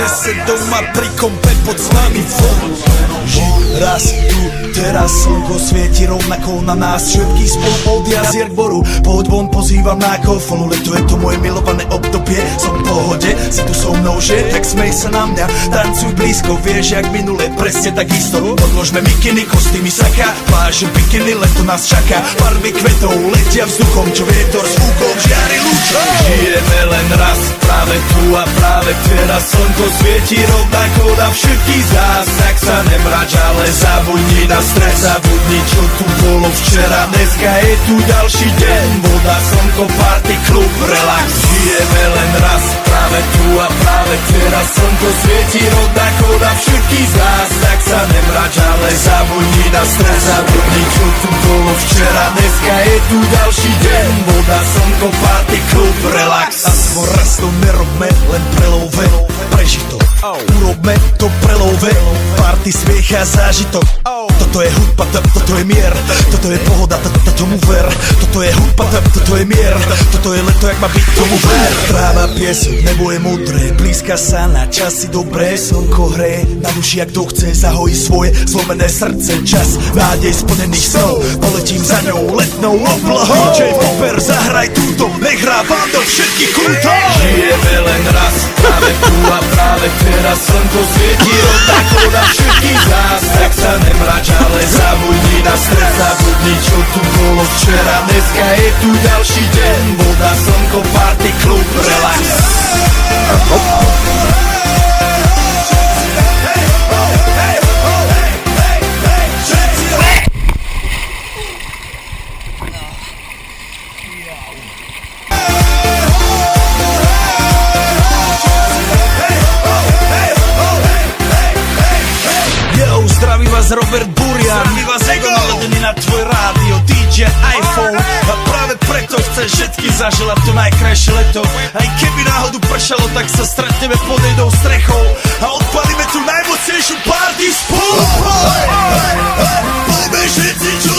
Nese doma pri kompe pod nami von. Raz tu, teraz slnko svieti rovnako na nás. Všetkých spolu od jazier k boru. Poď von, pozývam na kofolu. Leto je to moje milované obdobie. Som v pohode, si tu so mnou, že? Tak smej sa na mňa, tancuj blízko. Vieš, jak minule, presne takisto. Odložme mikiny, kostýmy saka. Pláže, bikiny, leto nás čaká. Barvy kvetov letia vzduchom, čo vietor s fúkom žiari lúčom. Žijeme len raz, práve tu a práve teraz. Slnko svieti rovnako na všetkých z nás. Tak sa nemrač, ale zabudni na stres. Zabudni, čo tu bolo včera. Dneska je tu ďalší deň. Voda, slnko, party, klub, relax. Žijeme len raz, práve tu a práve teraz. Slnko svieti rovnako na všetkých z nás. Tak sa nemrač, ale zabudni na stres. Zabudni, čo tu bolo včera. Dneska je tu ďalší deň. Voda, slnko, party, klub, relax. Aspoň raz to nerobme, len prelove. Prežitok, urobme to prelove. Party, smiech a zážitok. Toto je hudba, toto je mier. Toto je pohoda, tomu ver. Toto je hudba, toto je mier. Toto je leto, jak má byť, tomu ver. Tráva, piesok, nebo je modré. Blízka sa na časy dobré. Slnko hreje na duši, jak to chce. Zahojí svoje zlomené srdce. Čas nádej splnených snov. Poletím za ňou letnou oblohou. DJ Popper, zahraj túto. Nech hrá vám do všetkých kútov. Žijeme len raz, práve tu a práve teraz. Slnko svieti rovnako na všetkých z nás. Tak sa nemrač, ale zabudni na stres. Zabudni, čo tu bolo včera. Dneska je tu ďalší deň. Voda, slnko, party, klub, relax. Zdraví vás Robert Burian. Zdraví vás Ego naladený na tvoj rádio DJ iPhone. A práve preto chceš všetky zaželať to najkrajšie leto. Aj keby náhodu pršalo, tak sa stretneme pod jednou strechou a odpalíme tú najmocnejšiu party spolu. Poďme všetci, čo